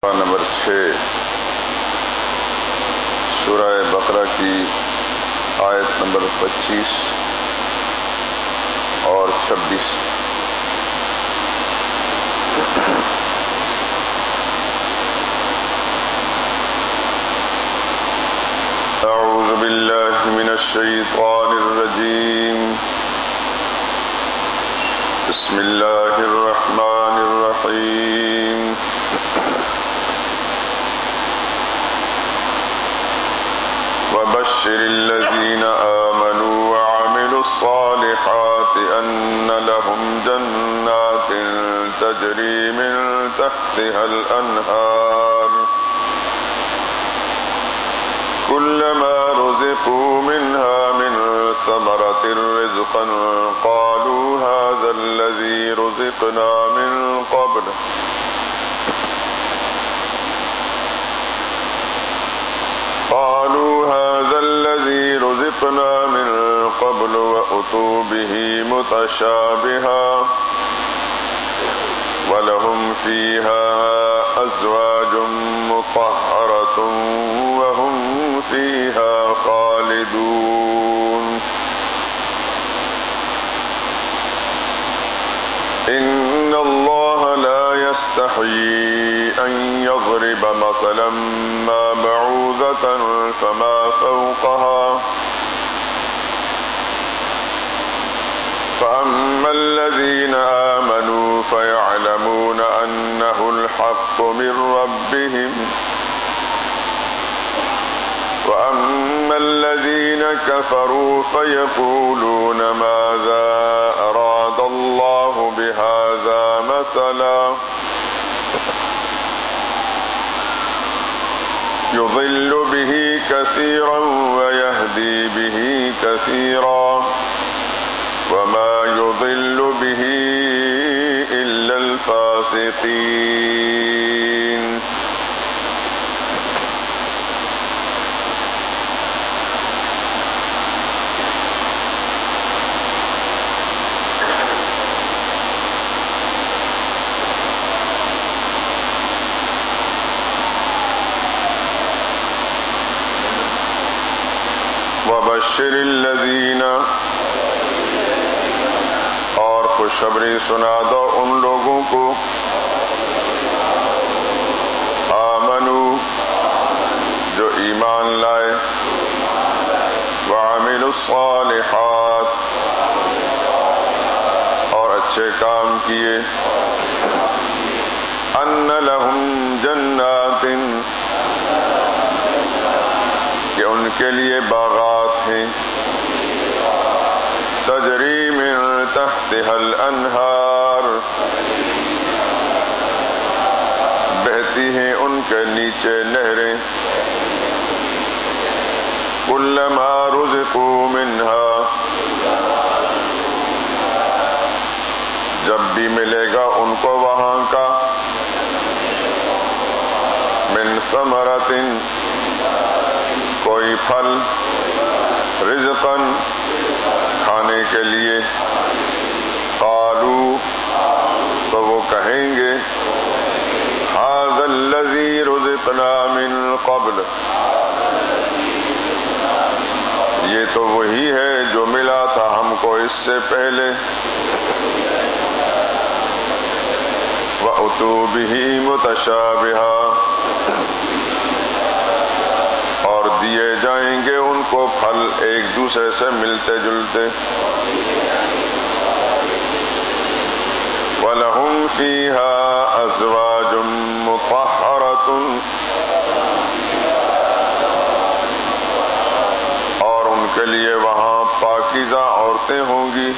Number 6 سورہ بقرہ کی آیت نمبر 25 اور 26۔ اعوذ باللہ من الشیطان الرجیم، بسم اللہ الرحمن الرحیم۔ وبشر الذين آمنوا وعملوا الصالحات أن لهم جنات تجري من تحتها الأنهار كلما رزقوا منها من ثمرة رزقا قالوا هذا الذي رزقنا من قبل وأتوا به متشابها ولهم فيها أزواج مطهرة وهم فيها خالدون۔ إن الله لا يستحيي أن يضرب مثلا ما بعوضة فما فوقها فأما الذين آمنوا فيعلمون أنه الحق من ربهم وأما الذين كفروا فيقولون ماذا أراد الله بهذا مثلا يضل به كثيرا ويهدي به كثيرا وما يضل به إلا الفاسقين۔ وبشر الذين، اور خوشخبری سنا دو ان لوگوں کو، آمنو جو ایمان لائے، وعملوا الصالحات اور اچھے کام کیے، ان لہم جنات کہ ان کے لیے باغات ہیں، تجری من تحتها الانہار بہتی ہیں ان کے نیچے نہریں، کلما رزقوا منها جب بھی ملے گا ان کو وہاں کا، من ثمرۃ کوئی پھل، رزقا کھانے کے لیے، قالوا تو وہ کہیں گے، ھذا الذی رزقنا من قبل یہ تو وہی ہے جو ملا تھا ہم کو اس سے پہلے، وَأُتُوا بِهِ مُتَشَابِهًا اور دیے جائیں گے ان کو پھل ایک دوسرے سے ملتے جلتے، وَلَهُمْ فِيهَا أَزْوَاجٌ مُطَهَّرَةٌ اور ان کے لیے وہاں پاکیزہ عورتیں ہوں گی،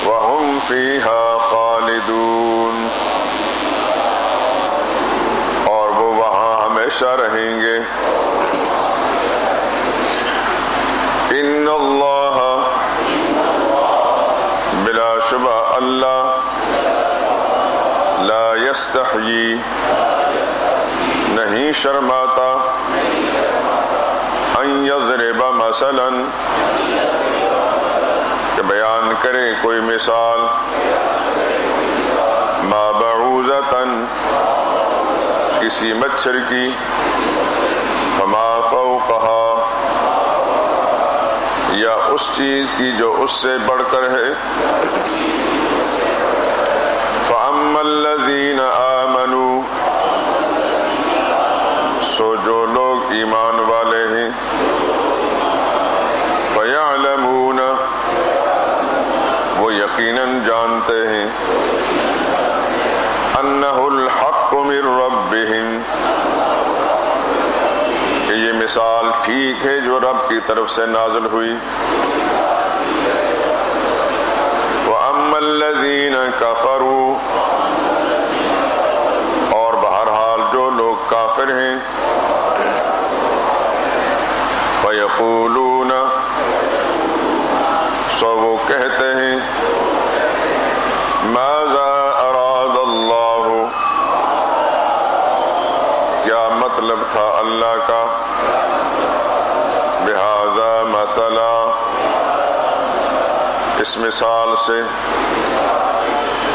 وَهُمْ فِيهَا خَالِدُونَ اور وہ وہاں ہمیشہ رہیں گے۔ ان اللہ بلا شبہ اللہ، لا یستحیی نہیں شرماتا، ان یضرب مثلا کہ بیان کرے کوئی مثال، ما بعوضۃ کسی مچھر کی فما فوقہا یا اس چیز کی جو اس سے بڑھ کر ہے فَأَمَّا الَّذِينَ آمَنُوا سو جو لوگ ایمان والے ہیں فَيَعْلَمُونَ وہ یقیناً جانتے ہیں أَنَّهُ الْحَقُّ مِنْ رَبِّهِمْ کہ یہ مثال ٹھیک ہے جو رب کی طرف سے نازل ہوئی وَأَمَّا الَّذِينَ كَفَرُوا اور بہرحال جو لوگ کافر ہیں فَيَقُولُونَ سو وہ کہتے ہیں ماذا اراد اللہ کیا مطلب تھا اللہ کا بہذا مثلا اس مثال سے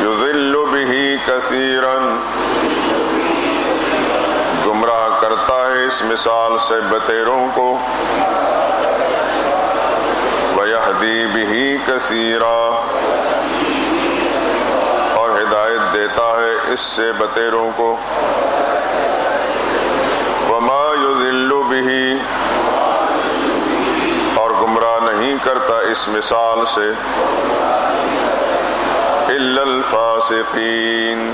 یضل بہ کثیرا گمراہ کرتا ہے اس مثال سے بتیروں کو ویہدی بہ کثیرا اور ہدایت دیتا ہے اس سے بتیروں کو وما یضل بہ اور گمراہ نہیں کرتا اس مثال سے الا الفاسقین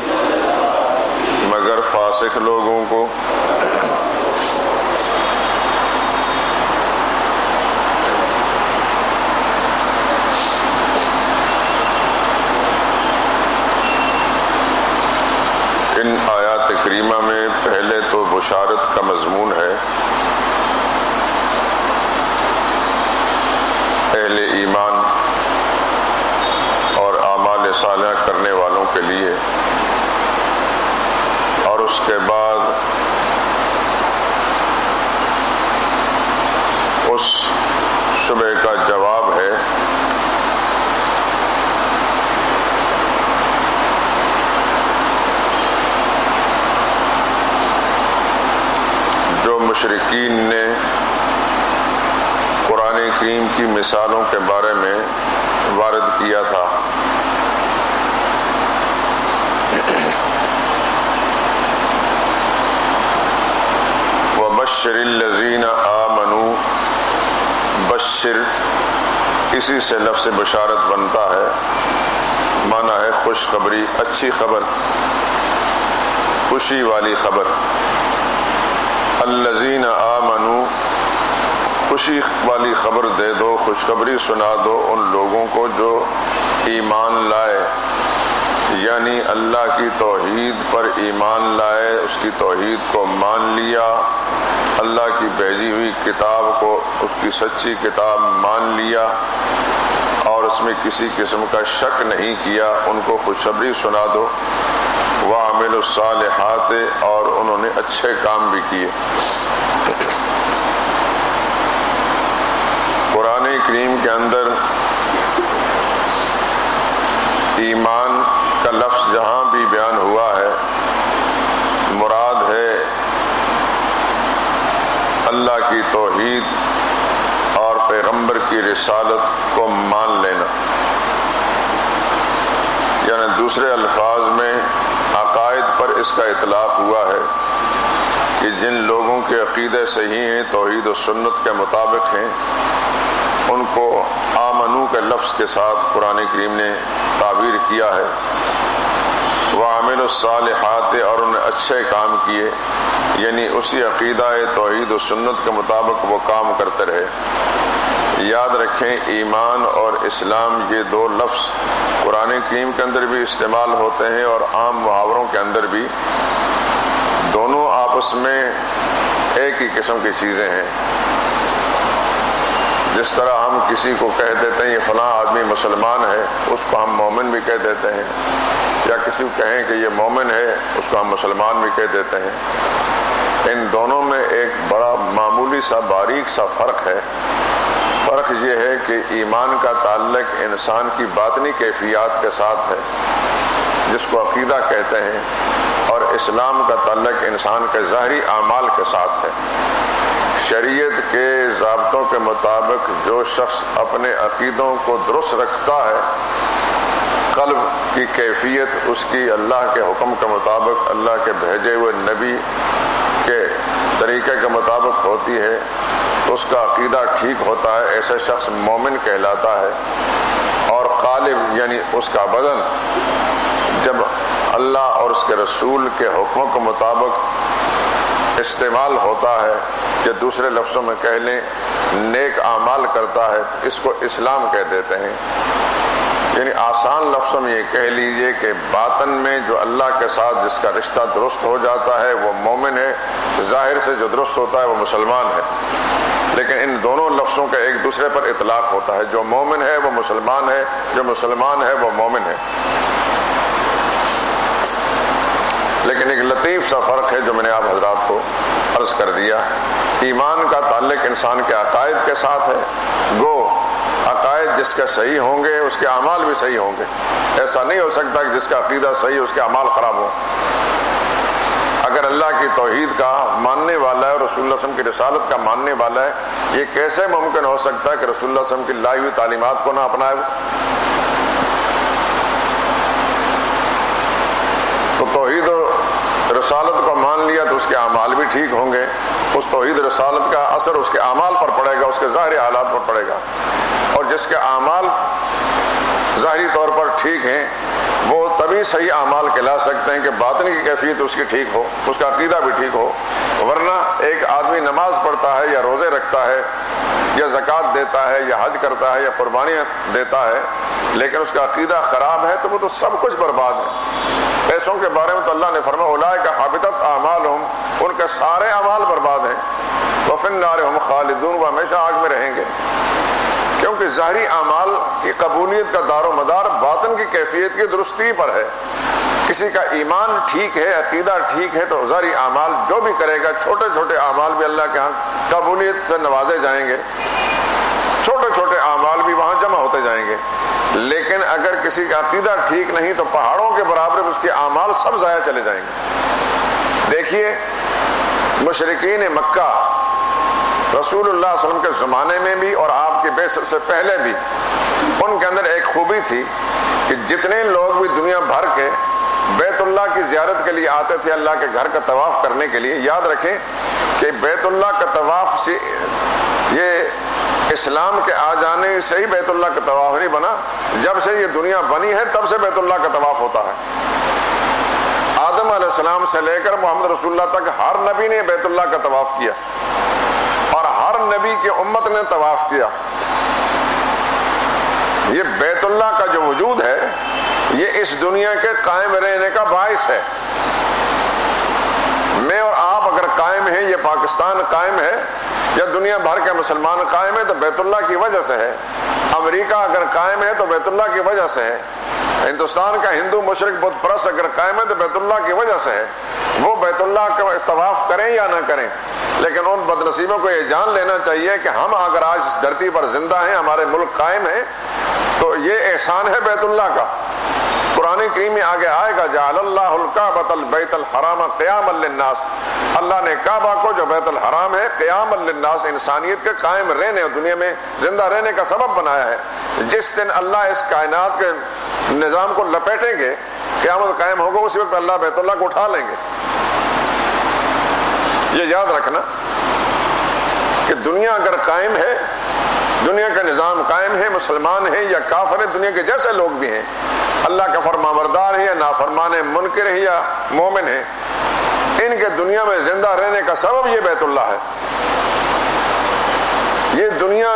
مگر فاسق لوگوں کو ان آیات کریمہ میں پہلے تو بشارت کا مضمون ہے اہل ایمان اور اعمال صالحہ کرنے والوں کے لیے اور اس کے بعد اس شبہ کا جواب ہے جو مشرکین نے قرآن کریم کی مثالوں کے بارے میں وارد کیا تھا وَبَشِّرِ الَّذِينَ آمَنُوا بشر اسی سے لفظ بشارت بنتا ہے معنی ہے خوشخبری اچھی خبر خوشی والی خبر الذین آمنوا خوشی والی خبر دے دو خوشخبری سنا دو ان لوگوں کو جو ایمان لائے یعنی اللہ کی توحید پر ایمان لائے اس کی توحید کو مان لیا اللہ کی بھیجی ہوئی کتاب کو اس کی سچی کتاب مان لیا اور اس میں کسی قسم کا شک نہیں کیا ان کو خوشخبری سنا دو وَعَمِلُوا الصَّالِحَاتِ اور انہوں نے اچھے کام بھی کیے قرآن کریم کے اندر ایمان کا لفظ جہاں بھی بیان ہوا ہے مراد ہے اللہ کی توحید اور پیغمبر کی رسالت کو مان لینا یعنی دوسرے الفاظ میں عقائد پر اس کا اطلاق ہوا ہے کہ جن لوگوں کے عقیدے صحیح ہیں توحید و سنت کے مطابق ہیں ان کو آمنو کے لفظ کے ساتھ قرآن کریم نے تعبیر کیا ہے وَعَمِلُوا الصَّالِحَاتِ اور انہیں اچھے کام کیے یعنی اسی عقیدہ توحید و سنت کے مطابق وہ کام کرتے رہے یاد رکھیں ایمان اور اسلام یہ دو لفظ قرآن کریم کے اندر بھی استعمال ہوتے ہیں اور عام محاوروں کے اندر بھی دونوں آپس میں ایک ہی قسم کی چیزیں ہیں جس طرح ہم کسی کو کہہ دیتے ہیں یہ فلاں آدمی مسلمان ہے اس کو ہم مومن بھی کہہ دیتے ہیں یا کسی کو کہیں کہ یہ مومن ہے اس کو ہم مسلمان بھی کہہ دیتے ہیں ان دونوں میں ایک بڑا معمولی سا باریک سا فرق ہے فرق یہ ہے کہ ایمان کا تعلق انسان کی باطنی کیفیات کے ساتھ ہے جس کو عقیدہ کہتے ہیں اور اسلام کا تعلق انسان کے ظاہری اعمال کے ساتھ ہے۔ شریعت کے ضابطوں کے مطابق جو شخص اپنے عقیدوں کو درست رکھتا ہے، قلب کی کیفیت اس کی اللہ کے حکم کے مطابق، اللہ کے بھیجے ہوئے نبی کے طریقے کے مطابق ہوتی ہے، اس کا عقیدہ ٹھیک ہوتا ہے، ایسے شخص مومن کہلاتا ہے۔ اور قالب یعنی اس کا بدن جب اللہ اور اس کے رسول کے حکموں کے مطابق استعمال ہوتا ہے، یا دوسرے لفظوں میں کہہ لیں نیک اعمال کرتا ہے، اس کو اسلام کہہ دیتے ہیں۔ یعنی آسان لفظوں میں یہ کہہ لیجئے کہ باطن میں جو اللہ کے ساتھ جس کا رشتہ درست ہو جاتا ہے وہ مومن ہے، ظاہر سے جو درست ہوتا ہے وہ مسلمان ہے۔ لیکن ان دونوں لفظوں کا ایک دوسرے پر اطلاق ہوتا ہے، جو مومن ہے وہ مسلمان ہے، جو مسلمان ہے وہ مومن ہے۔ لیکن ایک لطیف سا فرق ہے جو میں نے آپ حضرات کو عرض کر دیا۔ ایمان کا تعلق انسان کے عقائد کے ساتھ ہے، گو عقائد جس کے صحیح ہوں گے اس کے اعمال بھی صحیح ہوں گے۔ ایسا نہیں ہو سکتا کہ جس کا عقیدہ صحیح اس کے اعمال خراب ہوں۔ اگر اللہ کی توحید کا ماننے والا ہے اور رسول اللہ صلی اللہ علیہ وسلم کی رسالت کا ماننے والا ہے، یہ کیسے ممکن ہو سکتا ہے کہ رسول اللہ صلی اللہ علیہ وسلم کی لائی ہوئی تعلیمات کو نہ اپنائے؟ تو توحید اور رسالت کو مان لیا تو اس کے اعمال بھی ٹھیک ہوں گے۔ اس توحید رسالت کا اثر اس کے اعمال پر پڑے گا، اس کے ظاہری حالات پر پڑے گا۔ اور جس کے اعمال ظاہری طور پر ٹھیک ہیں وہ تبھی صحیح اعمال کہلا سکتے ہیں کہ باطنی کی کیفیت اس کی ٹھیک ہو، اس کا عقیدہ بھی ٹھیک ہو۔ ورنہ ایک آدمی نماز پڑھتا ہے یا روزے رکھتا ہے یا زکوٰۃ دیتا ہے یا حج کرتا ہے یا قربانیاں دیتا ہے، لیکن اس کا عقیدہ خراب ہے تو وہ تو سب کچھ برباد ہے۔ پیسوں کے بارے میں تو اللہ نے فرمایا اولئک حبطت اعمالہم، ان کے سارے اعمال برباد ہیں، وفی النار ہم خالدون، وہ ہمیشہ آگ میں رہیں گے۔ کیونکہ ظاہری اعمال کی قبولیت کا دار و مدار باطن کی کیفیت کی درستی پر ہے۔ کسی کا ایمان ٹھیک ہے، عقیدہ ٹھیک ہے تو ظاہری اعمال جو بھی کرے گا، چھوٹے چھوٹے اعمال بھی اللہ کے ہاں قبولیت سے نوازے جائیں گے، چھوٹے چھوٹے اعمال بھی وہاں جمع ہوتے جائیں گے۔ لیکن اگر کسی کا عقیدہ ٹھیک نہیں تو پہاڑوں کے برابر اس کے اعمال سب ضائع چلے جائیں گے۔ دیکھیے مشرکین مکہ رسول اللہ صلی اللہ علیہ وسلم کے زمانے میں بھی اور آپ کے بعثت سے پہلے بھی ان کے اندر ایک خوبی تھی کہ جتنے لوگ بھی دنیا بھر کے بیت اللہ کی زیارت کے لیے آتے تھے، اللہ کے گھر کا طواف کرنے کے لیے، یاد رکھیں کہ بیت اللہ کا طواف سے یہ اسلام کے آ جانے سے ہی بیت اللہ کا طواف نہیں بنا، جب سے یہ دنیا بنی ہے تب سے بیت اللہ کا طواف ہوتا ہے۔ آدم علیہ السلام سے لے کر محمد رسول اللہ تک ہر نبی نے بیت اللہ کا طواف کیا اور ہر نبی کی امت نے طواف کیا۔ یہ بیت اللہ کا جو وجود ہے یہ اس دنیا کے قائم رہنے کا باعث ہے۔ میں اور آپ اگر قائم ہیں، یہ پاکستان قائم ہے یا دنیا بھر کے مسلمان قائم ہے تو بیت اللہ کی وجہ سے ہے۔ امریکہ اگر قائم ہے تو بیت اللہ کی وجہ سے ہے۔ ہندوستان کا ہندو مشرک بت پرست اگر قائم ہے تو بیت اللہ کی وجہ سے ہے۔ وہ بیت اللہ کا طواف کریں یا نہ کریں، لیکن ان بد نصیبوں کو یہ جان لینا چاہیے کہ ہم اگر آج اس دھرتی پر زندہ ہیں، ہمارے ملک قائم ہے، تو یہ احسان ہے بیت اللہ کا۔ قرآن کریم میں آگے آئے گا جعل اللہ الکعبۃ البیت الحرام قیاما للناس، اللہ نے کعبہ کو جو بیت الحرام ہے قیاما للناس، انسانیت کے قائم رہنے اور دنیا میں زندہ رہنے کا سبب بنایا ہے۔ جس دن اللہ اس کائنات کے نظام کو لپیٹیں گے، قیامت قائم ہوگا، اسی وقت اللہ بیت اللہ کو اٹھا لیں گے۔ یہ یاد رکھنا کہ دنیا اگر قائم ہے، دنیا کا نظام قائم ہے، مسلمان ہیں یا کافر ہیں، دنیا کے جیسے لوگ بھی ہیں، اللہ کا فرمانبردار ہے یا نافرمان ہے، منکر ہے یا مومن ہے، ان کے دنیا میں زندہ رہنے کا سبب یہ بیت اللہ ہے۔ یہ دنیا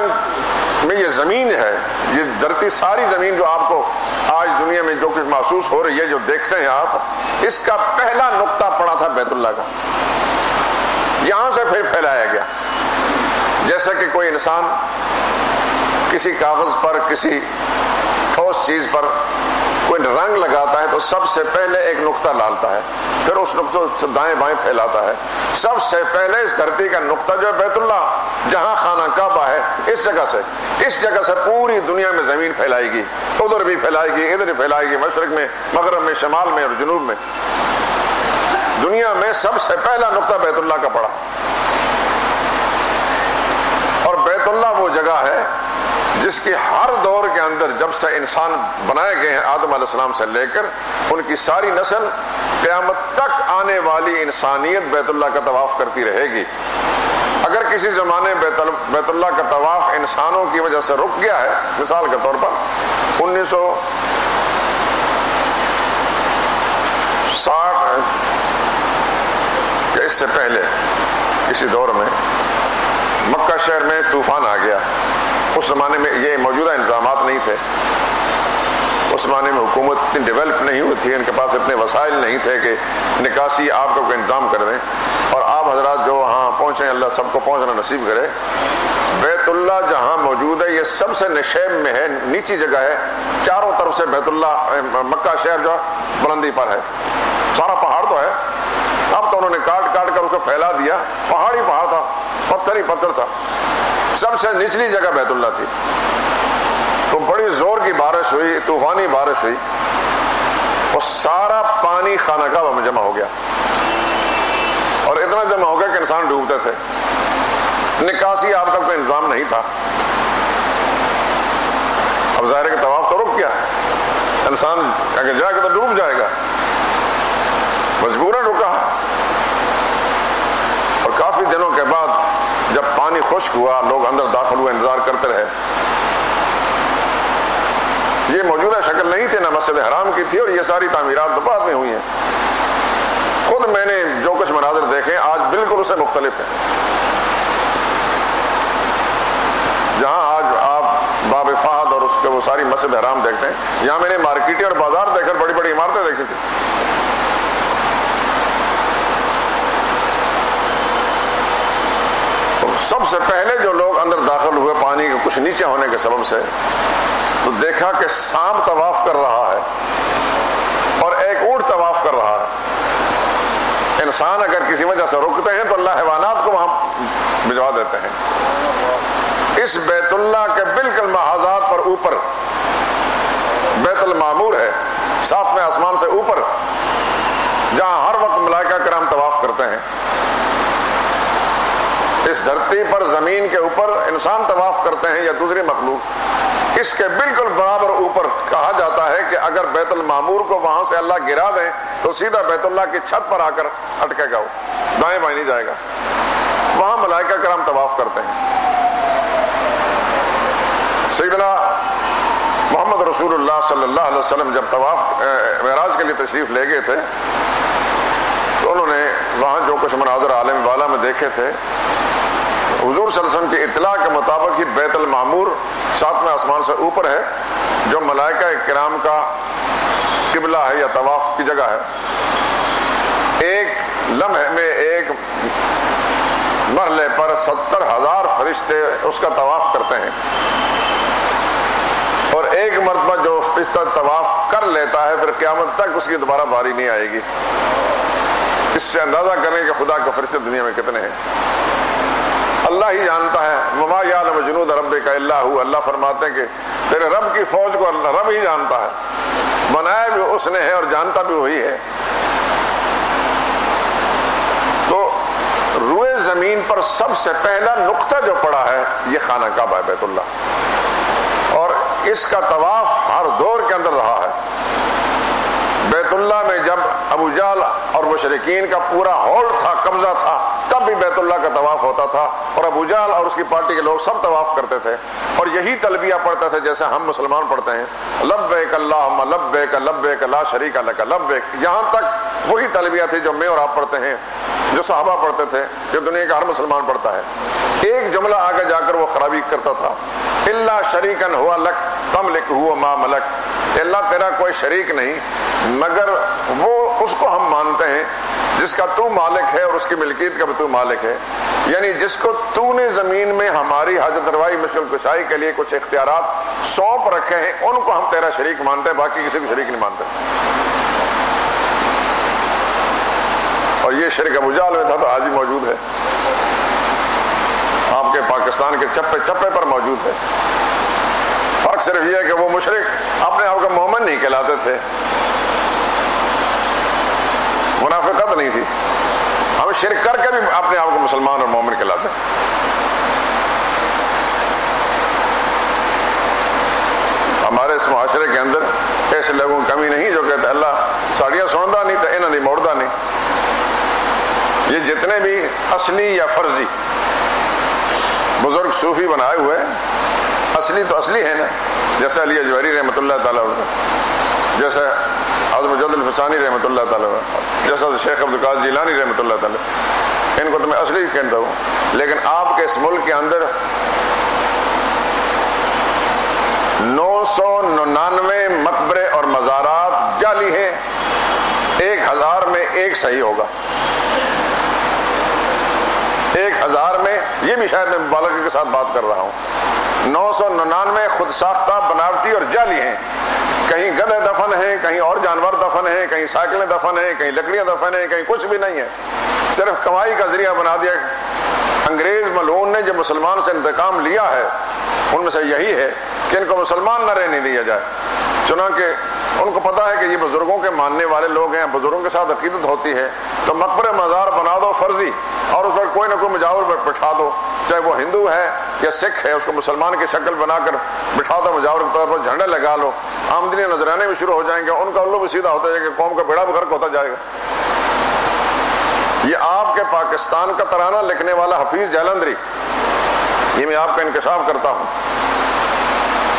میں یہ زمین ہے، یہ دھرتی، ساری زمین جو آپ کو آج دنیا میں جو کچھ محسوس ہو رہی ہے، جو دیکھتے ہیں آپ، اس کا پہلا نقطہ پڑا تھا بیت اللہ کا، یہاں سے پھر پھیلایا گیا۔ جیسا کہ کوئی انسان کسی کاغذ پر، کسی ٹھوس چیز پر کوئی رنگ لگاتا ہے تو سب سے پہلے ایک نقطہ ڈالتا ہے، پھر اس نقطے سے دائیں بائیں پھیلاتا ہے۔ سب سے پہلے اس دھرتی کا نقطہ جو ہے بیت اللہ، جہاں خانہ کعبہ ہے، اس جگہ سے پوری دنیا میں زمین پھیلائے گی، ادھر بھی پھیلائے گی، ادھر بھی پھیلائے گی، مشرق میں، مغرب میں، شمال میں اور جنوب میں۔ دنیا میں سب سے پہلا نقطہ بیت اللہ کا پڑا، اور بیت اللہ وہ جگہ ہے جس کی ہر دور کے اندر جب سے انسان بنائے گئے ہیں آدم علیہ السلام سے لے کر ان کی ساری نسل قیامت تک آنے والی انسانیت بیت اللہ کا طواف کرتی رہے گی۔ اگر کسی زمانے بیت اللہ کا طواف انسانوں کی وجہ سے رک گیا ہے، مثال کے طور پر 1960 یا اس سے پہلے کسی دور میں مکہ شہر میں طوفان آ گیا، اس زمانے میں یہ موجودہ انتظامات نہیں تھے، اس زمانے میں حکومت اتنی ڈیولپ نہیں ہوئی تھی، ان کے پاس اتنے وسائل نہیں تھے کہ نکاسی آپ کو کوئی انتظام کر دیں، اور آپ حضرات جو وہاں پہنچے اللہ سب کو پہنچنا نصیب کرے۔ بیت اللہ جہاں موجود ہے یہ سب سے نشیب میں ہے، نیچی جگہ ہے، چاروں طرف سے بیت اللہ مکہ شہر جو بلندی پر ہے، سارا پہاڑ تو ہے، اب تو انہوں نے کاٹ کر اس کو پھیلا دیا، پہاڑ ہی پہاڑ تھا، پتھر ہی پتھر تھا، سب سے نچلی جگہ بیت اللہ تھی۔ تو بڑی زور کی بارش ہوئی، طوفانی بارش ہوئی، اور سارا پانی خانہ کعبہ میں جمع ہو گیا، اور اتنا جمع ہو گیا کہ انسان ڈوبتے تھے، نکاسی آپ کا کوئی انتظام نہیں تھا۔ اب ظاہر ہے کہ طواف تو رک گیا، انسان اگر جائے گا تو ڈوب جائے گا، مجبوراً رکا، اور کافی دنوں کے بعد جب پانی خشک ہوا لوگ اندر داخل ہوئے، انتظار کرتے رہے۔ یہ موجودہ شکل نہیں تھی، نہ مسجد حرام کی تھی، اور یہ ساری تعمیرات تو بعد میں ہوئی ہیں۔ خود میں نے جو کچھ مناظر دیکھے آج بالکل اس سے مختلف ہے۔ جہاں آج آپ باب فہد اور اس کے وہ ساری مسجد حرام دیکھتے ہیں، یہاں میں نے مارکیٹیں اور بازار دیکھ کر بڑی بڑی عمارتیں دیکھی تھی۔ سب سے پہلے جو لوگ اندر داخل ہوئے پانی کے کچھ نیچے ہونے کے سبب سے، تو دیکھا کہ سانپ طواف کر رہا ہے اور ایک اونٹ طواف کر رہا ہے۔ انسان اگر کسی وجہ سے رکتے ہیں تو اللہ حیوانات کو وہاں بھجوا دیتے ہیں۔ اس بیت اللہ کے بالکل محاذات پر اوپر بیت المعمور ہے، ساتویں آسمان سے اوپر، جہاں ہر وقت ملائکہ کرام طواف کرتے ہیں۔ اس دھرتی پر زمین کے اوپر انسان طواف کرتے ہیں یا دوسری مخلوق، اس کے بالکل برابر اوپر کہا جاتا ہے کہ اگر بیت المعمور کو وہاں سے اللہ گرا دیں تو سیدھا بیت اللہ کی چھت پر آ کر اٹکے گا، وہ دائیں بائیں نہیں جائے گا۔ وہاں ملائکہ کرام طواف کرتے ہیں۔ سیدنا محمد رسول اللہ صلی اللہ علیہ وسلم جب طواف معراج کے لیے تشریف لے گئے تھے تو انہوں نے وہاں جو کچھ مناظر عالم والا میں دیکھے تھے، حضور صلی اللہ علیہ وسلم کی اطلاع کے مطابق ہی بیت المعمور ساتویں آسمان سے اوپر ہے، جو ملائکہ کرام کا قبلہ ہے یا طواف کی جگہ ہے۔ ایک لمحے میں ایک مرحلے پر 70,000 فرشتے اس کا طواف کرتے ہیں، اور ایک مرتبہ جو فرشتہ طواف کر لیتا ہے پھر قیامت تک اس کی دوبارہ باری نہیں آئے گی۔ اس سے اندازہ کریں کہ خدا کے فرشتے دنیا میں کتنے ہیں۔ اللہ ہی جانتا ہے، وما یعلم جنود ربک الا هو، اللہ فرماتے ہیں کہ تیرے رب کی فوج کو رب ہی جانتا ہے، بنایا بھی اس نے ہے اور جانتا بھی وہی ہے۔ تو روئے زمین پر سب سے پہلا نقطہ جو پڑا ہے یہ خانہ کعبہ ہے، بیت اللہ، اور اس کا طواف ہر دور کے اندر رہا ہے۔ بیت اللہ میں جب ابو جہل اور مشرکین کا پورا ہولڈ تھا، قبضہ تھا، تب بھی بیت اللہ کا طواف ہوتا تھا، اور ابو جہل اور اس کی پارٹی کے لوگ سب طواف کرتے تھے، اور یہی تلبیہ پڑھتے تھے جیسے ہم مسلمان پڑھتے ہیں، لبیک اللہم لبیک لبیک لا شریک لک لبیک۔ یہاں تک وہی تلبیہ تھی جو میں اور آپ پڑھتے ہیں، جو صحابہ پڑھتے تھے، جو دنیا کا ہر مسلمان پڑھتا ہے۔ ایک جملہ آگے جا کر وہ خرابی کرتا تھا، الا شریکن ہوا لک تملک ہوا ما ملک، اللہ تیرا کوئی شریک نہیں مگر وہ اس کو ہم مانتے ہیں جس کا تو مالک ہے اور اس کی ملکیت کا بھی تو مالک ہے، یعنی جس کو تو نے زمین میں ہماری حاجت روائی مشکل کشائی کے لیے کچھ اختیارات سونپ رکھے ہیں، ان کو ہم تیرا شریک مانتے ہیں، باقی کسی کو شریک نہیں مانتے۔ اور یہ شرک ابو جہل میں تھا تو آج بھی موجود ہے، آپ کے پاکستان کے چپے چپے پر موجود ہے۔ فرق صرف یہ ہے کہ وہ مشرک اپنے آپ کو مومن نہیں کہلاتے تھے، منافقت نہیں تھی. ہم شرک کر کے بھی اپنے آپ کو مسلمان اور مومن کہلاتے ہیں. ہمارے اس معاشرے کے اندر ایسے لوگوں کی کمی نہیں جو کہتے اللہ ساڑیاں سنتا نہیں تو انہوں نے موڑتا نہیں. یہ جتنے بھی اصلی یا فرضی بزرگ صوفی بنائے ہوئے اصلی تو اصلی ہیں نا، جیسے علی اجویری رحمۃ اللہ تعالیٰ عنہ، جیسے حضرت مجد الفسانی رحمۃ اللہ تعالیٰ عنہ، جیسے شیخ عبد القادر جیلانی رحمۃ اللہ تعالیٰ، ان کو تو میں اصلی کہتا ہوں. لیکن آپ کے اس ملک کے اندر 999 مقبرے اور مزارات جعلی ہیں، 1000 میں ایک صحیح ہوگا. 1000 میں، یہ بھی شاید میں مبالغے کے ساتھ بات کر رہا ہوں، 999 خود ساختہ بناوٹی اور جعلی ہیں. کہیں گدھے دفن ہیں، کہیں اور جانور دفن ہیں، کہیں سائیکلیں دفن ہیں، کہیں لکڑیاں دفن ہیں، کہیں کچھ بھی نہیں ہے. صرف کمائی کا ذریعہ بنا دیا. انگریز ملعون نے جو مسلمان سے انتقام لیا ہے ان میں سے یہی ہے کہ ان کو مسلمان نہ رہنے دیا جائے. چنانکہ ان کو پتا ہے کہ یہ بزرگوں کے ماننے والے لوگ ہیں، بزرگوں کے ساتھ عقیدت ہوتی ہے، تو مقبرے مزار بنا دو فرضی، اور اس پر کوئی نہ کوئی مجاور پر بٹھا دو، چاہے وہ ہندو ہے یا سکھ ہے، اس کو مسلمان کی شکل بنا کر بٹھا دو مجاور کے طور پر، جھنڈے لگا لو، آمدنی نذرانے بھی شروع ہو جائیں گے، ان کا الو بھی سیدھا ہوتا جائے گا، قوم کا بیڑا بھی غرق ہوتا جائے گا. یہ آپ کے پاکستان کا ترانہ لکھنے والا حفیظ جالندری، یہ میں آپ کا انکشاف کرتا ہوں،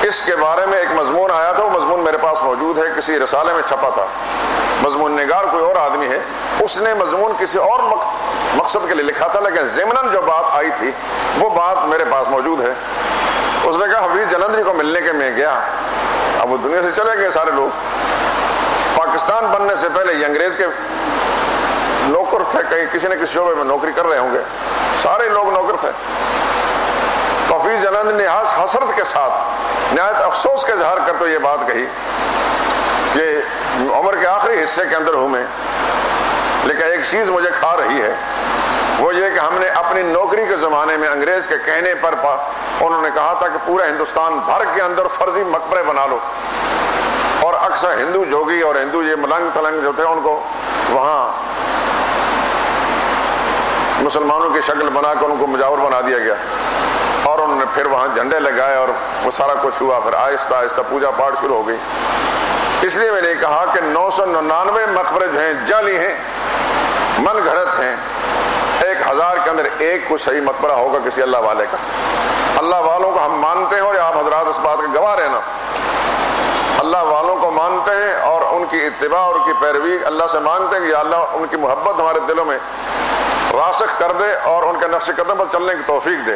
اس کے بارے میں ایک مضمون آیا تھا، وہ مضمون میرے پاس موجود ہے، کسی رسالے میں چھپا تھا. مضمون نگار کوئی اور آدمی ہے، اس نے مضمون کسی اور مقصد کے لیے لکھا تھا، لیکن ضمناً جو بات آئی تھی وہ بات میرے پاس موجود ہے. اس نے کہا حفیظ جالندری کو ملنے کے میں گیا. اب وہ دنیا سے چلے گئے سارے لوگ. پاکستان بننے سے پہلے یہ انگریز کے نوکر تھے، کہیں کسی نہ کسی شعبے میں نوکری کر رہے ہوں گے، سارے لوگ نوکر تھے. تو حفیظ جالندری نے حسرت کے ساتھ نہایت افسوس کا اظہار کرتے یہ بات کہی کہ عمر کے آخری حصے کے اندر ہوں میں، لیکن ایک چیز مجھے کھا رہی ہے، وہ یہ کہ ہم نے اپنی نوکری کے زمانے میں انگریز کے کہنے پر انہوں نے کہا تھا کہ پورے ہندوستان بھر کے اندر فرضی مقبرے بنا لو، اور اکثر ہندو جوگی اور ہندو یہ ملنگ تلنگ جو تھے ان کو وہاں مسلمانوں کی شکل بنا کر ان کو مجاور بنا دیا گیا، اور انہوں نے پھر وہاں جھنڈے لگائے اور وہ سارا کچھ ہوا. پھر آہستہ آہستہ پوجا پاٹ شروع ہو گئی. اس لیے میں نے کہا کہ 999 مقبرے جو ہیں جعلی ہیں، من گھڑت ہیں. 1000 کے اندر ایک کوئی صحیح مقبرہ ہوگا کسی اللہ والے کا. اللہ والوں کو ہم مانتے ہیں، اور آپ حضرات اس بات کے گواہ رہنا، اللہ والوں کو مانتے ہیں اور ان کی اتباع اور ان کی پیروی اللہ سے مانگتے ہیں کہ یا اللہ ان کی محبت ہمارے دلوں میں راسخ کر دے اور ان کے نقش قدم پر چلنے کی توفیق دے.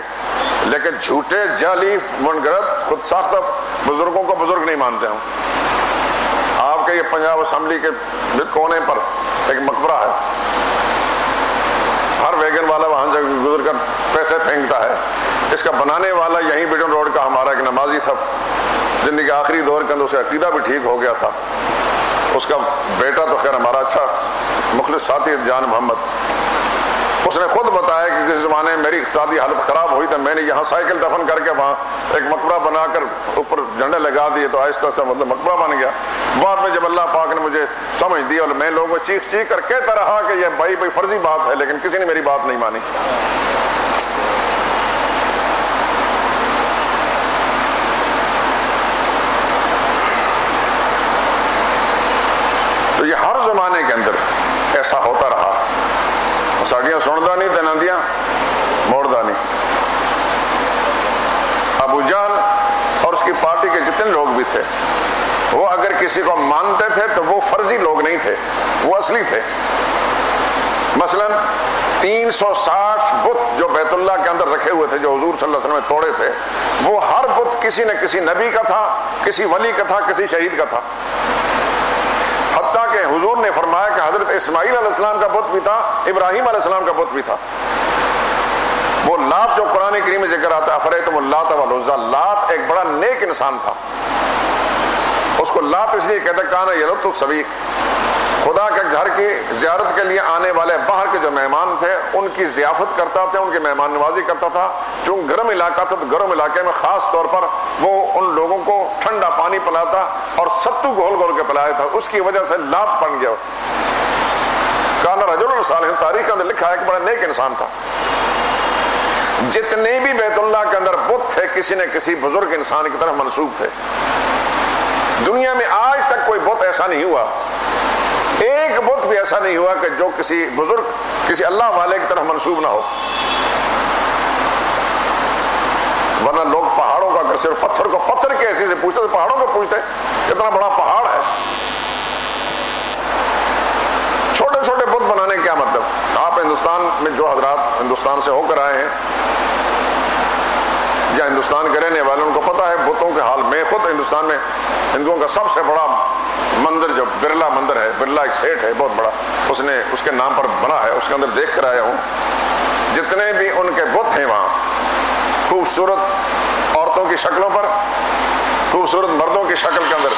لیکن جھوٹے جعلی من گھڑت خود ساختہ بزرگوں کو بزرگ نہیں مانتے ہوں. آپ کے یہ پنجاب اسمبلی کے کونے پر ایک مقبرہ ہے، ہر ویگن والا وہاں سے گزر کر پیسے پھینکتا ہے. اس کا بنانے والا یہیں بیٹن روڈ کا ہمارا ایک نمازی تھا، زندگی آخری دور کے اندر اس کا عقیدہ بھی ٹھیک ہو گیا تھا. اس کا بیٹا تو خیر ہمارا اچھا مخلص ساتھی جان محمد، اس نے خود بتایا کہ کس زمانے میں میری اقتصادی حالت خراب ہوئی تو میں نے یہاں سائیکل دفن کر کے وہاں ایک مقبرہ بنا کر اوپر جھنڈے لگا دیے، تو آہستہ آہستہ مطلب مقبرہ بن گیا. بعد میں جب اللہ پاک نے مجھے سمجھ دی اور میں لوگوں کو چیخ چیخ کر کہتا رہا کہ یہ بھائی فرضی بات ہے، لیکن کسی نے میری بات نہیں مانی. تو یہ ہر زمانے کے اندر ایسا ہوتا رہا. ساڑیاں سندا نہیں تنادیاں موڑدا نہیں. ابو جہل اور اس کی پارٹی کے جتنے لوگ بھی تھے وہ اگر کسی کو مانتے تھے تو وہ فرضی لوگ نہیں تھے، وہ اصلی تھے. مثلا 360 بت جو بیت اللہ کے اندر رکھے ہوئے تھے جو حضور صلی اللہ علیہ وسلم نے توڑے تھے، وہ ہر بت کسی نہ کسی نبی کا تھا، کسی ولی کا تھا، کسی شہید کا تھا. حتیٰ کہ حضور نے فرمایا کہ حضرت اسماعیل علیہ السلام کا بت بھی تھا، ابراہیم علیہ السلام کا بت بھی تھا. وہ لات جو قرآن کریم میں ذکر آتا ہے افریتم اللات والعزیٰ، لات ایک بڑا نیک انسان تھا. اس کو لات اس لیے کہتے کانا یلط السویق، خدا کے گھر کی زیارت کے لیے آنے والے باہر کے جو مہمان تھے ان کی ضیافت کرتا تھا، ان کی مہمان نوازی کرتا تھا. چونکہ گرم علاقہ تھا تو گرم علاقے میں خاص طور پر وہ ان لوگوں کو ٹھنڈا پانی پلاتا اور ستو گھول گھول کے پلایا تھا، اس کی وجہ سے لات بن گیا. کان رجل صالح، تاریخ کے اندر لکھا ہے کہ بڑا نیک انسان تھا. جتنے بھی بیت اللہ کے اندر بت تھے کسی نہ کسی بزرگ انسان کی طرف منسوب تھے. دنیا میں آج تک کوئی بت ایسا نہیں ہوا، ایک بت بھی ایسا نہیں ہوا کہ جو کسی بزرگ کسی اللہ والے کی طرف منسوب نہ ہو. ورنہ لوگ پہاڑوں کا اگر صرف پتھر کو پتھر کے ایسے سے پوچھتے تو پہاڑوں کو پوچھتے کتنا بڑا پہاڑ ہے. چھوٹے چھوٹے بت بنانے کیا مطلب؟ آپ ہندوستان میں جو حضرات ہندوستان سے ہو کر آئے ہیں یا ہندوستان کے رہنے والوں کو پتہ ہے بتوں کے حال. میں خود ہندوستان میں ہندوؤں کا سب سے بڑا مندر جو برلا مندر ہے، برلا ایک سیٹ ہے بہت بڑا، اس کے نام پر بنا ہے، اس کے اندر دیکھ کر آیا ہوں. جتنے بھی ان کے بت ہیں وہاں خوبصورت عورتوں کی شکلوں پر، خوبصورت مردوں کی شکل کے اندر،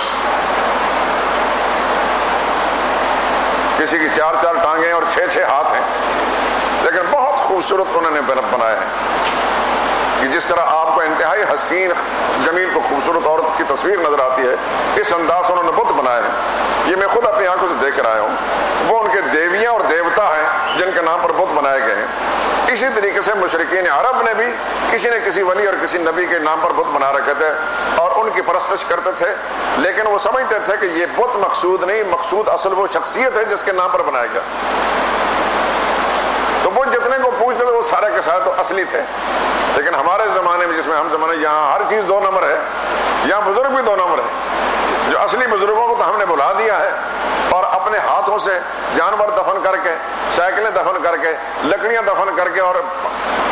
کسی کی 4 ٹانگیں اور 6 ہاتھ ہیں، لیکن بہت خوبصورت انہوں نے بنایا ہے کہ جس طرح آپ کو انتہائی حسین جمیل کو خوبصورت عورت کی تصویر نظر آتی ہے، اس انداز سے انہوں نے بت بنائے ہیں. یہ میں خود اپنی آنکھوں سے دیکھ کر آیا ہوں. وہ ان کے دیویاں اور دیوتا ہیں جن کے نام پر بت بنائے گئے ہیں. اسی طریقے سے مشرکین عرب نے بھی کسی نہ کسی ولی اور کسی نبی کے نام پر بت بنا رکھے تھے اور ان کی پرستش کرتے تھے، لیکن وہ سمجھتے تھے کہ یہ بت مقصود نہیں، مقصود اصل وہ شخصیت ہے جس کے نام پر بنایا گیا. تو وہ جتنے کو پوچھتے تھے وہ سارے کے سارے تو اصلی تھے. لیکن ہمارے زمانے میں، جس میں ہم زمانے، یہاں ہر چیز 2 نمبر ہے، یہاں بزرگ بھی 2 نمبر ہے. جو اصلی بزرگوں کو تو ہم نے بلا دیا ہے اور اپنے ہاتھوں سے جانور دفن کر کے، سائیکلیں دفن کر کے، لکڑیاں دفن کر کے اور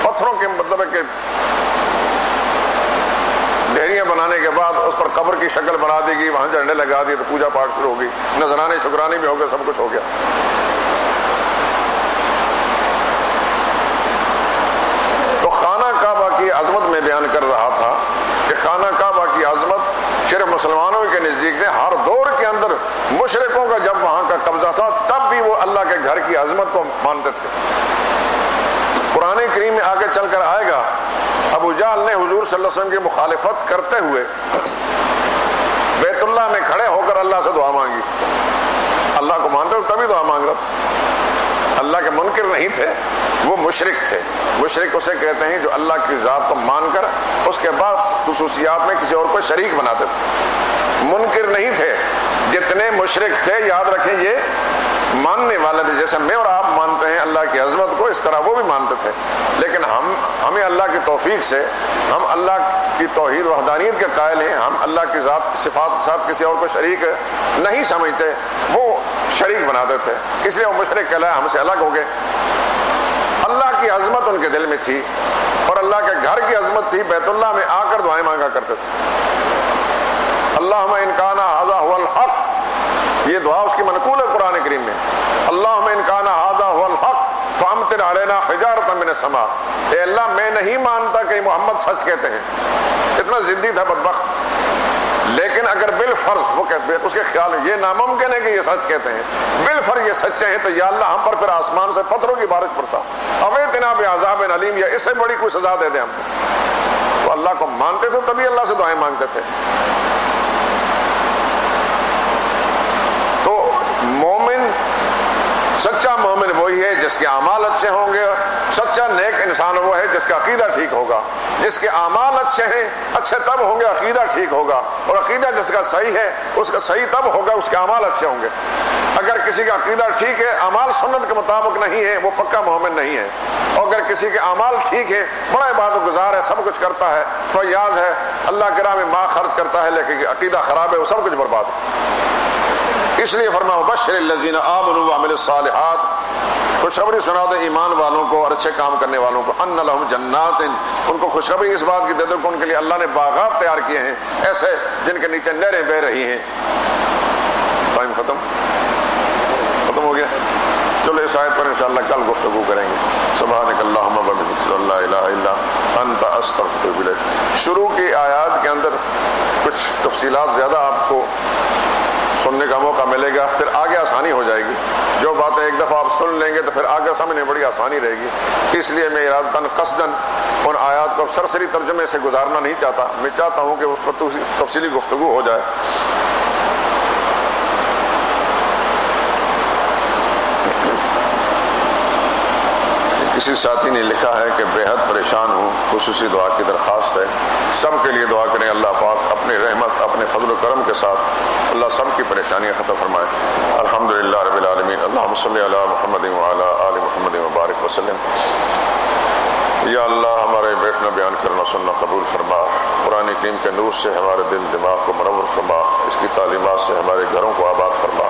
پتھروں کے مطلب ہے کہ ڈھیریاں بنانے کے بعد اس پر قبر کی شکل بنا دی گئی، وہاں جھنڈے لگا دیے تو پوجا پاٹ شروع ہو گئی، نذرانے شکرانے بھی ہو گئے، سب کچھ ہو گیا. تو خانہ کعبہ کی عظمت میں بیان کر رہا تھا کہ خانہ کعبہ کی عظمت صرف مسلمانوں کے نزدیک سے ہر دور کے اندر مشرکوں کا جب وہاں کا قبضہ تھا تب بھی وہ اللہ کے گھر کی عظمت کو مانتے تھے. قرآن کریم میں آگے چل کر آئے گا ابو جہل نے حضور صلی اللہ علیہ وسلم کی مخالفت کرتے ہوئے بیت اللہ میں کھڑے ہو کر اللہ سے دعا مانگی. اللہ کو مانتے تھے تبھی دعا مانگ رہا تھا. اللہ کے منکر نہیں تھے، وہ مشرک تھے. مشرک اسے کہتے ہیں جو اللہ کی ذات کو مان کر اس کے بعد خصوصیات میں کسی اور کو شریک بناتے تھے. منکر نہیں تھے. جتنے مشرک تھے یاد رکھیں یہ ماننے والے تھے. جیسے میں اور آپ مانتے ہیں اللہ کی عظمت کو، اس طرح وہ بھی مانتے تھے. لیکن ہمیں اللہ کی توفیق سے ہم اللہ کی توحید وحدانیت کے قائل ہیں. ہم اللہ کی ذات صفات کے ساتھ کسی اور کو شریک نہیں سمجھتے. وہ شریک بناتے تھے، اس لیے وہ مشرک کہلائے، ہم سے الگ ہو گئے. اللہ کی عظمت ان کے دل میں تھی اور اللہ کے گھر کی عظمت تھی. بیت اللہ میں آ کر دعائیں مانگا کرتے تھے. اللہم ان کان ھذا ھو الحق، یہ دعا اس کی منقول ہے قرآن کریم میں. اللہم ان کان ھذا ھو الحق فامطر علینا حجارۃ من السماء. اے اللہ میں نہیں مانتا کہ محمد سچ کہتے ہیں. اتنا ضدی تھا بدبخت. لیکن اگر بالفرض وہ کہتے ہیں، اس کے خیال میں یہ ناممکن ہے کہ یہ سچ کہتے ہیں، بالفرض یہ سچے ہیں تو یا اللہ ہم پر پھر آسمان سے پتھروں کی بارش برسا، اویتنا بعذاب علیم، یا اس سے بڑی کوئی سزا دے دے ہم کو. تو اللہ کو مانتے تھے تبھی اللہ سے دعائیں مانگتے تھے. تو مومن، سچا مومن وہی ہے جس کے اعمال اچھے ہوں گے. سچا نیک انسان وہ ہے جس کا عقیدہ ٹھیک ہوگا. جس کے اعمال اچھے ہیں، اچھے تب ہوں گے عقیدہ ٹھیک ہوگا. اور عقیدہ جس کا صحیح ہے اس کا صحیح تب ہوگا اس کے اعمال اچھے ہوں گے. اگر کسی کا عقیدہ ٹھیک ہے، اعمال سنت کے مطابق نہیں ہے، وہ پکا مومن نہیں ہے. اور اگر کسی کے اعمال ٹھیک ہے، بڑا عبادت گزار ہے، سب کچھ کرتا ہے، فیاض ہے، اللہ کے راہ میں ماں خرچ کرتا ہے، لیکن عقیدہ خراب ہے، وہ سب کچھ برباد ہے. اس لیے فرمایا بشر الذین آمنوا وعملوا الصالحات، خوشخبری سنا دے ایمان والوں کو اور اچھے کام کرنے والوں کو. ان لہم جنات، ان کو خوشخبری اس بات کی دے دو کہ ان کے لیے اللہ نے باغات تیار کیے ہیں ایسے جن کے نیچے نہریں بہ رہی ہیں. ٹائم ختم ہو گیا. چلو اس آیت پر انشاءاللہ کل گفتگو کریں گے. سبحانک اللہم وبحمدک لا الہ الا انت استغفرک واتوب الیک. شروع کی آیات کے اندر کچھ تفصیلات زیادہ آپ کو سننے کا موقع ملے گا، پھر آگے آسانی ہو جائے گی. جو باتیں ایک دفعہ آپ سن لیں گے تو پھر آگے سمجھنے بڑی آسانی رہے گی. اس لیے میں ارادتاً قصداً ان آیات کو سرسری ترجمے سے گزارنا نہیں چاہتا. میں چاہتا ہوں کہ اس پر تفصیلی گفتگو ہو جائے. کسی ساتھی نے لکھا ہے کہ بے حد پریشان ہوں، خصوصی دعا کی درخواست ہے، سب کے لیے دعا کریں اللہ پاک اپنی رحمت اپنے فضل و کرم کے ساتھ اللہ سب کی پریشانیاں ختم فرمائے۔ الحمدللہ رب العالمین، اللہم صلی علی محمد وعلی آل محمد وبارک وسلم۔ یا اللہ ہمارے بیٹھنا بیان کرنا سننا قبول فرما، قرآن کریم کے نور سے ہمارے دل دماغ کو منور فرما، اس کی تعلیمات سے ہمارے گھروں کو آباد فرما۔